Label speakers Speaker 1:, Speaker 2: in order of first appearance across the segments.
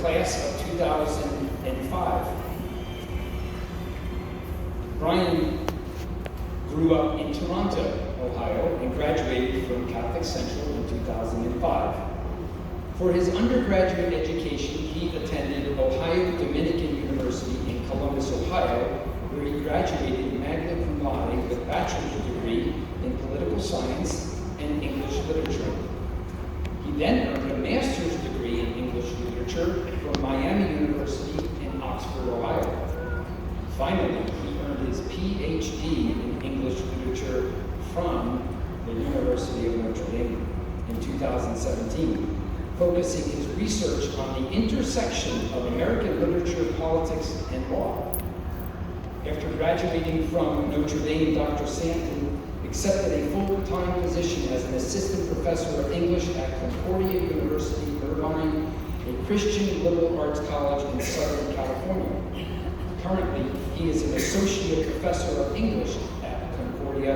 Speaker 1: class of 2005. Bryan grew up in Toronto, Ohio, and graduated from Catholic Central in 2005. For his undergraduate education, he attended Ohio Dominican University in Columbus, Ohio, where he graduated magna cum laude with a bachelor's degree in political science and English literature. He then earned a master's degree in English literature from Miami University in Oxford, Ohio. Finally, he earned his PhD in English literature from the University of Notre Dame in 2017, focusing his research on the intersection of American literature, politics, and law. After graduating from Notre Dame, Dr. Santin accepted a full-time position as an assistant professor of English at Concordia University, Irvine, a Christian liberal arts college in Southern California. Currently, he is an associate professor of English at Concordia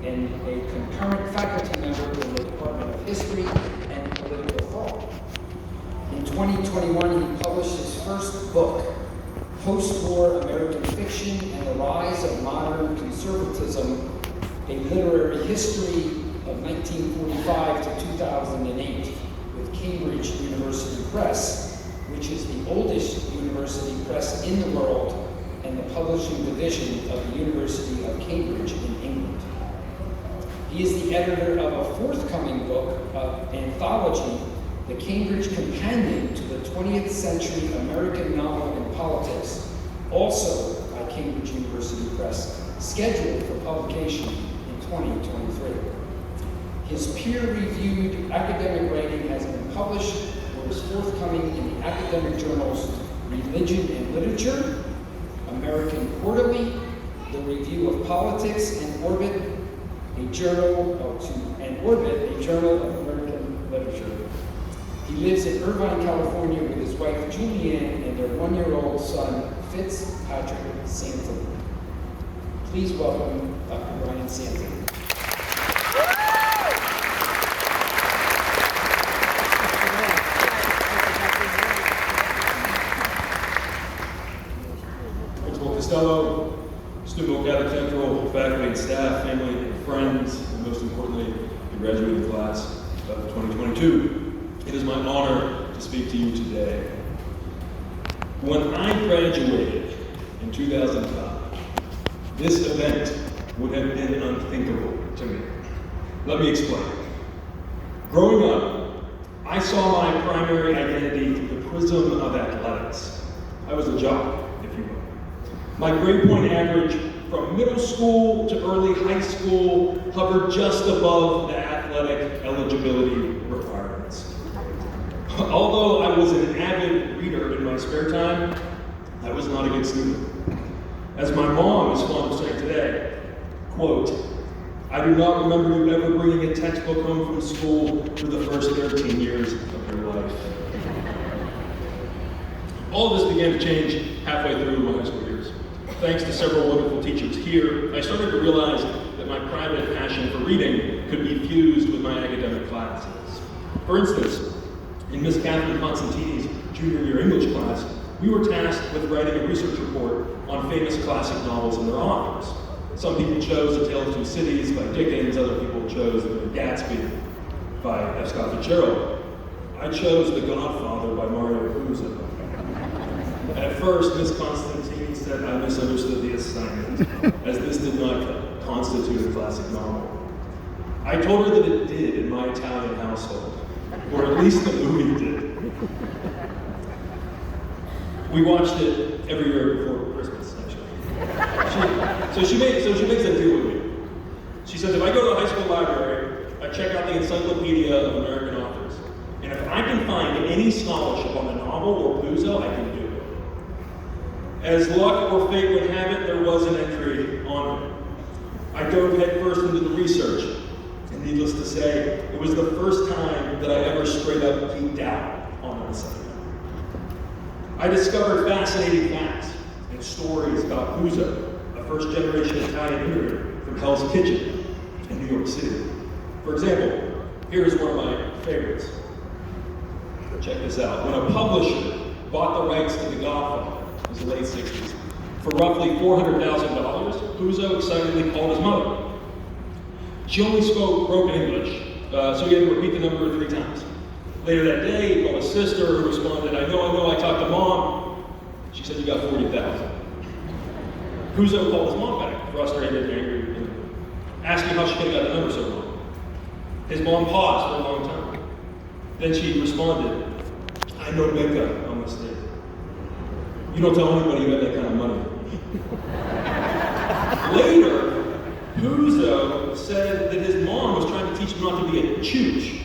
Speaker 1: and a concurrent faculty member in the Department of History and Political Thought. In 2021, he published his first book, Post-War American Fiction and the Rise of Modern Conservatism, a Literary History of 1945 to 2008, with Cambridge University Press, which is the oldest university press in the world and the publishing division of the University of Cambridge in England. He is the editor of a forthcoming book, anthology, The Cambridge Companion to the 20th Century American Novel and Politics, also by Cambridge University Press, scheduled for publication in 2023. His peer-reviewed academic writing has been published or is forthcoming in the academic journals Religion and Literature, American Quarterly, The Review of Politics, and Orbit, a journal of American Literature. He lives in Irvine, California with his wife Julianne and their one-year-old son, Fitzpatrick Santin. Please welcome Dr. Bryan Santin.
Speaker 2: Principal Costello, Steubenville Catholic Central, faculty and staff, family and friends, and most importantly, the graduating class of 2022. It is my honor to speak to you today. When I graduated in 2005, this event would have been unthinkable to me. Let me explain. Growing up, I saw my primary identity through the prism of athletics. I was a jock, if you will. My grade point average from middle school to early high school hovered just above the athletic eligibility requirements. Although I was an avid reader in my spare time, I was not a good student. As my mom is fond of saying today, quote, I do not remember you ever bringing a textbook home from school for the first 13 years of your life. All of this began to change halfway through my high school years. Thanks to several wonderful teachers here, I started to realize that my private passion for reading could be fused with my academic classes. For instance, in Miss Catherine Constantini's junior year English class, we were tasked with writing a research report on famous classic novels and their authors. Some people chose A Tale of Two Cities by Dickens, other people chose The Great Gatsby by F. Scott Fitzgerald. I chose The Godfather by Mario Puzo. At first, Miss Constantini said I misunderstood the assignment, as this did not constitute a classic novel. I told her that it did in my Italian household, or at least the movie did. We watched it every year before Christmas, actually. So she makes a deal with me. She says, if I go to the high school library, I check out the Encyclopedia of American Authors, and if I can find any scholarship on the novel or Puzo, I can do it. As luck or fate would have it, there was an entry on it. I dove headfirst into the research, and needless to say, it was the first time that I ever straight up geeked out on an assignment. I discovered fascinating facts and stories about Puzo, a first-generation Italian immigrant from Hell's Kitchen in New York City. For example, here is one of my favorites. Check this out. When a publisher bought the rights to The Godfather, it was the late 60s, for roughly $400,000, Puzo excitedly called his mother. She only spoke broken English, so he had to repeat the number 3 times. Later that day, he called his sister, who responded, I know, I talked to Mom. She said, you got 40,000. Puzo called his mom back, frustrated and angry, and asking how she could have got the number so wrong. His mom paused for a long time. Then she responded, I know Becca on this day. You don't tell anybody you have that kind of money. Later, Puzo said that his mom was trying to teach him not to be a chooch,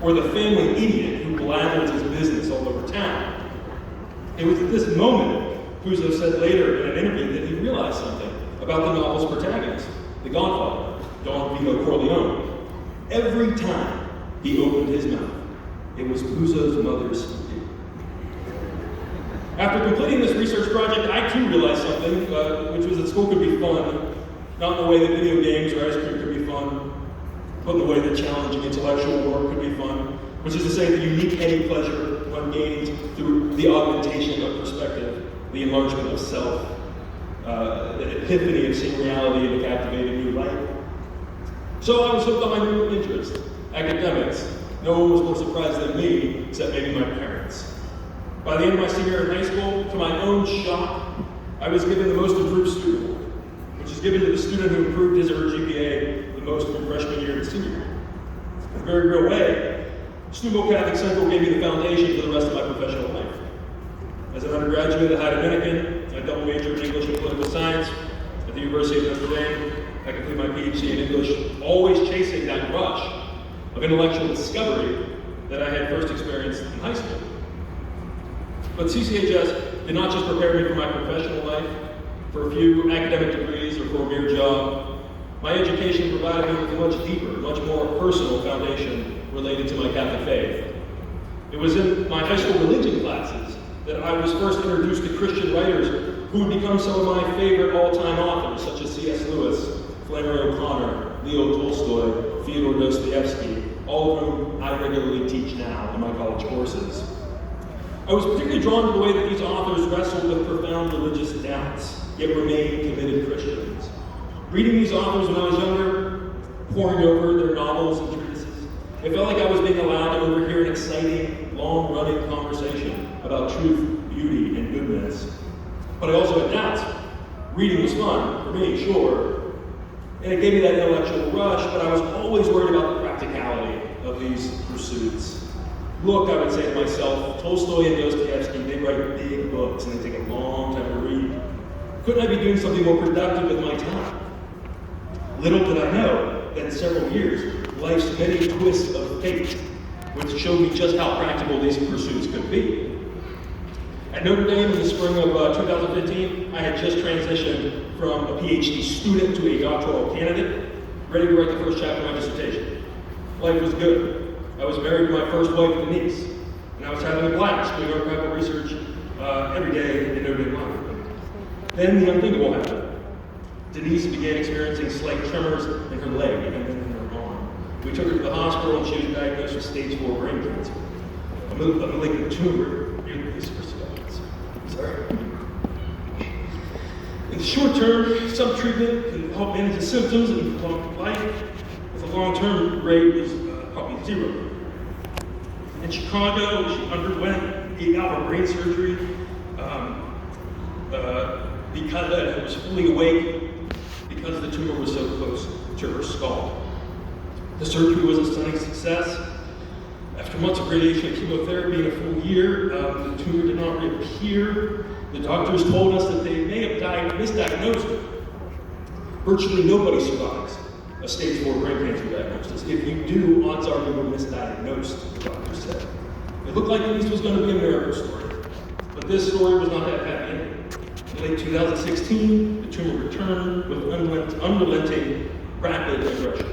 Speaker 2: or the family idiot who blathers his business all over town. It was at this moment, Puzo said later in an interview, that he realized something about the novel's protagonist, the Godfather, Don Vito Corleone. Every time he opened his mouth, it was Puzo's mother's secret. After completing this research project, I too realized something, which was that school could be fun, not in the way that video games or ice cream could be fun, but in the way that challenging intellectual work could be fun, which is to say the unique heady pleasure one gains through the augmentation of perspective, the enlargement of self, the epiphany of seeing reality in a captivating new light. So I was hooked on my new interest, academics. No one was more surprised than me, except maybe my parents. By the end of my senior year in high school, to my own shock, I was given the Most Improved Student Award, which is given to the student who improved his or her GPA the most from freshman year to senior year. In a very real way, Steubenville Catholic Central gave me the foundation for the rest of my professional life. As an undergraduate at High Dominican, I double majored in English and political science at the University of Notre Dame. I completed my PhD in English, always chasing that rush of intellectual discovery that I had first experienced in high school. But CCHS did not just prepare me for my professional life, for a few academic degrees, or for a mere job. My education provided me with a much deeper, much more personal foundation related to my Catholic faith. It was in my high school religion classes that I was first introduced to Christian writers who would become some of my favorite all-time authors, such as C.S. Lewis, Flannery O'Connor, Leo Tolstoy, Fyodor Dostoevsky, all of whom I regularly teach now in my college courses. I was particularly drawn to the way that these authors wrestled with profound religious doubts, yet remained committed Christians. Reading these authors when I was younger, poring over their novels and treatises, it felt like I was being allowed to overhear an exciting, long-running conversation about truth, beauty, and goodness. But I also had doubts. Reading was fun, for me, sure, and it gave me that intellectual rush, but I was always worried about the practicality of these pursuits. Look, I would say to myself, Tolstoy and Dostoevsky, they write big books and they take a long time to read. Couldn't I be doing something more productive with my time? Little did I know that in several years, life's many twists of fate would show me just how practical these pursuits could be. At Notre Dame in the spring of 2015, I had just transitioned from a PhD student to a doctoral candidate, ready to write the first chapter of my dissertation. Life was good. I was married to my first wife, Denise, and I was having a blast doing archival research every day in Notre Dame Library. Then the unthinkable happened. Denise began experiencing slight tremors in her leg and then in her arm. We took her to the hospital and she was diagnosed with stage 4 brain cancer, a malignant tumor near the base of her skull. Sorry. In the short term, some treatment can help manage the symptoms and prolong life. With a long-term rate is probably 0. In Chicago, she underwent 8-hour brain surgery because it was fully awake because the tumor was so close to her skull. The surgery was a stunning success. After months of radiation and chemotherapy in a full year, the tumor did not reappear. The doctors told us that they may have misdiagnosed her. Virtually nobody survives a stage 4 brain cancer diagnosis. If you do, odds are you were misdiagnosed, the doctor said. It looked like at least it was going to be a miracle story. But this story was not that happy ending. In late 2016, the tumor returned with unrelenting, rapid aggression.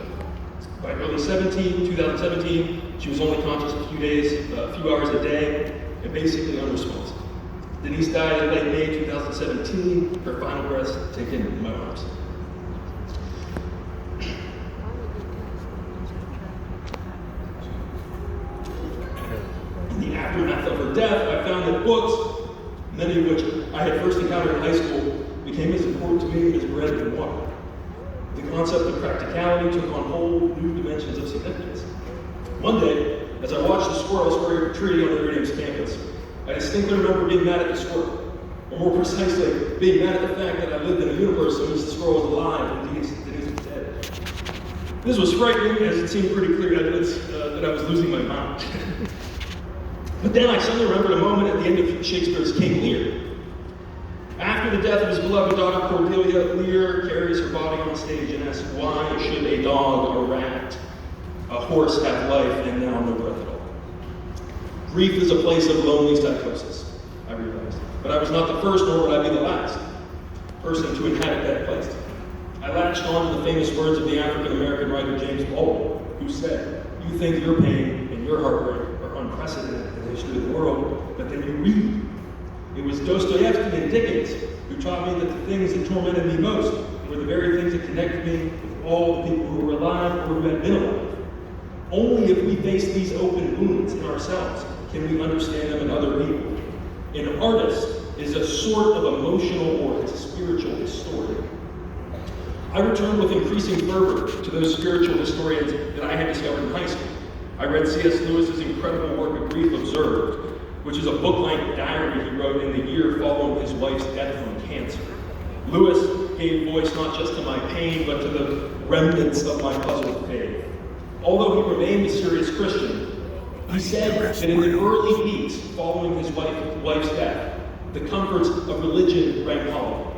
Speaker 2: By early 2017, she was only conscious a few hours a day, and basically unresponsive. Denise died in late May 2017, her final breaths taken in my arms. In In the aftermath of her death, I found that books, many of which I had first encountered in high school, became as important to me as bread and water. The concept of practicality took on whole new dimensions of significance. One day, as I watched the squirrels scurry a tree on Iridium's campus, I distinctly remember being mad at the squirrel, or more precisely, being mad at the fact that I lived in a universe in which the squirrel was alive and Denise was dead. This was frightening, as it seemed pretty clear evidence that I was losing my mind. But then I suddenly remembered a moment at the end of Shakespeare's King Lear. After the death of his beloved daughter Cordelia, Lear carries her body on stage and asks, why should a dog, a rat, a horse have life and now no breath at all? Grief is a place of lonely psychosis, I realized. But I was not the first, nor would I be the last person to inhabit that place. I latched on to the famous words of the African-American writer James Baldwin, who said, you think your pain and your heartbreak are unprecedented in the history of the world, but then you read. It was Dostoevsky and Dickens who taught me that the things that tormented me most were the very things that connected me with all the people who were alive or who had been alive. Only if we face these open wounds in ourselves can we understand them in other people. An artist is a sort of emotional or spiritual historian. I returned with increasing fervor to those spiritual historians that I had discovered in high school. I read C.S. Lewis's incredible work of Grief Observed, which is a book-length diary he wrote in the year following his wife's death from cancer. Lewis gave voice not just to my pain, but to the remnants of my puzzled faith. Although he remained a serious Christian, he said that in the early weeks following his wife's death, the comforts of religion rang hollow.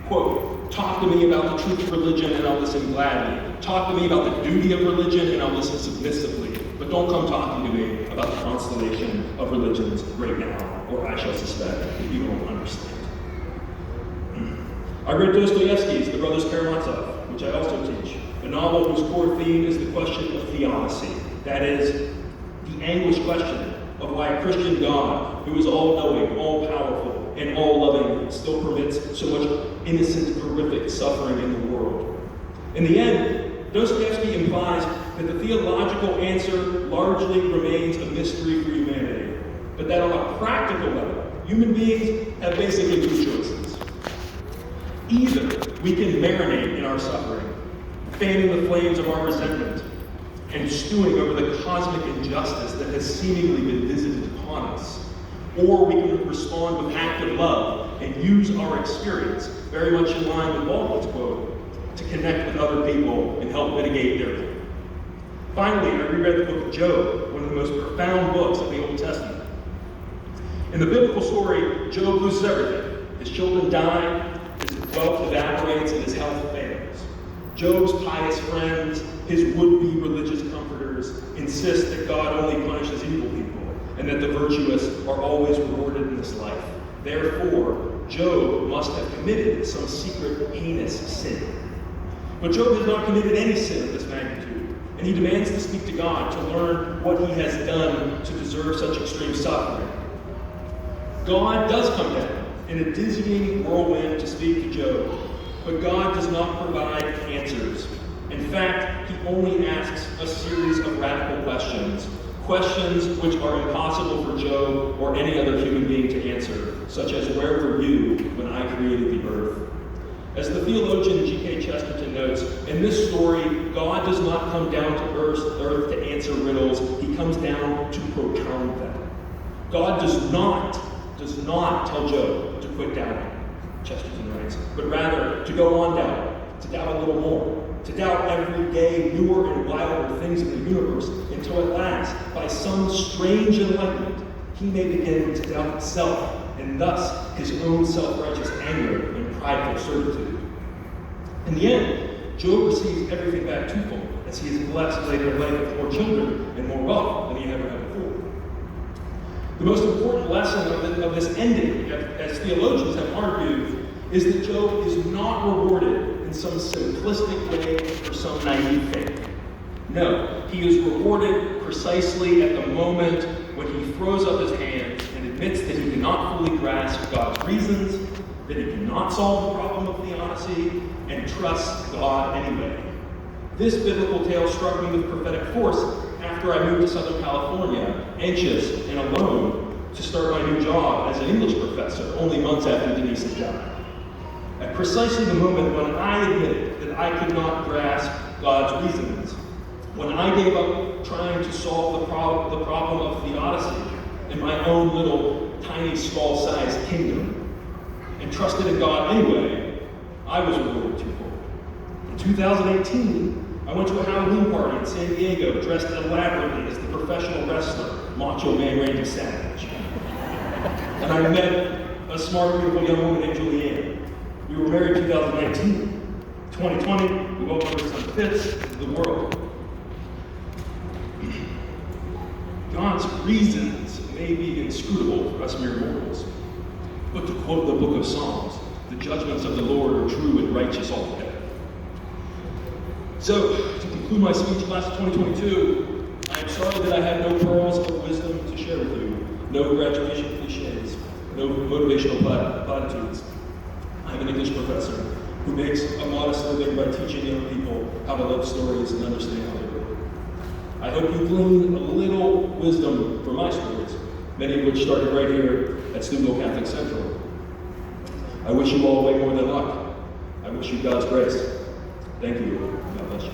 Speaker 2: Quote, talk to me about the truth of religion and I'll listen gladly. Talk to me about the duty of religion and I'll listen submissively. But don't come talking to me about the constellation of religions right now, or I shall suspect that you won't understand. I read Dostoevsky's The Brothers Karamazov, which I also teach, a novel whose core theme is the question of theodicy. That is, the anguished question of why a Christian God, who is all-knowing, all-powerful, and all-loving, still permits so much innocent, horrific suffering in the world. In the end, Dostoevsky implies that the theological answer largely remains a mystery for humanity, but that on a practical level, human beings have basically two choices. Either we can marinate in our suffering, fanning the flames of our resentment, and stewing over the cosmic injustice that has seemingly been visited upon us, or we can respond with active love and use our experience, very much in line with Baldwin's quote, to connect with other people and help mitigate their pain. Finally, I reread the book of Job, one of the most profound books of the Old Testament. In the biblical story, Job loses everything. His children die, his wealth evaporates, and his health fails. Job's pious friends, his would-be religious comforters, insist that God only punishes evil people, and that the virtuous are always rewarded in this life. Therefore, Job must have committed some secret, heinous sin. But Job has not committed any sin of this magnitude, and he demands to speak to God to learn what he has done to deserve such extreme suffering. God does come down in a dizzying whirlwind to speak to Job, but God does not provide answers. In fact, he only asks a series of radical questions, questions which are impossible for Job or any other human being to answer, such as, where were you when I created the earth? As the theologian G.K. Chesterton notes, in this story, God does not come down to earth to answer riddles, he comes down to propound them. God does not tell Job to quit doubting, Chesterton writes, but rather to go on doubting, to doubt a little more, to doubt every day newer and wilder things in the universe, until at last, by some strange enlightenment, he may begin to doubt himself, and thus his own self-righteous anger and prideful certitude. In the end, Job receives everything back twofold, as he is blessed later in life with more children and more wealth than he ever had before. The most important lesson of this ending, as theologians have argued, is that Job is not rewarded in some simplistic way for some naive faith. No, he is rewarded precisely at the moment when he throws up his hands and admits that he cannot fully grasp God's reasons, that he cannot solve the problem of theodicy, and trusts God anyway. This biblical tale struck me with prophetic force after I moved to Southern California, anxious and alone, to start my new job as an English professor, only months after Denise had died. At precisely the moment when I admitted that I could not grasp God's reasons, when I gave up trying to solve the problem of theodicy in my own little tiny skull-sized kingdom, and trusted in God anyway, I was rewarded twofold. In 2018, I went to a Halloween party in San Diego dressed elaborately as the professional wrestler, Macho Man Randy Savage. And I met a smart, beautiful young woman named Julianne. We were married in 2019. 2020, we welcomed our son Fitz into the world. God's reasons may be inscrutable for us mere mortals. But to quote the book of Psalms, the judgments of the Lord are true and righteous altogether. So, to conclude my speech class of 2022, I am sorry that I have no pearls of wisdom to share with you, no graduation cliches, no motivational platitudes. I'm an English professor who makes a modest living by teaching young people how to love stories and understand how they work. I hope you glean a little wisdom from my stories, many of which started right here at Steubenville Catholic Central. I wish you all way more than luck. I wish you God's grace. Thank you. God bless you.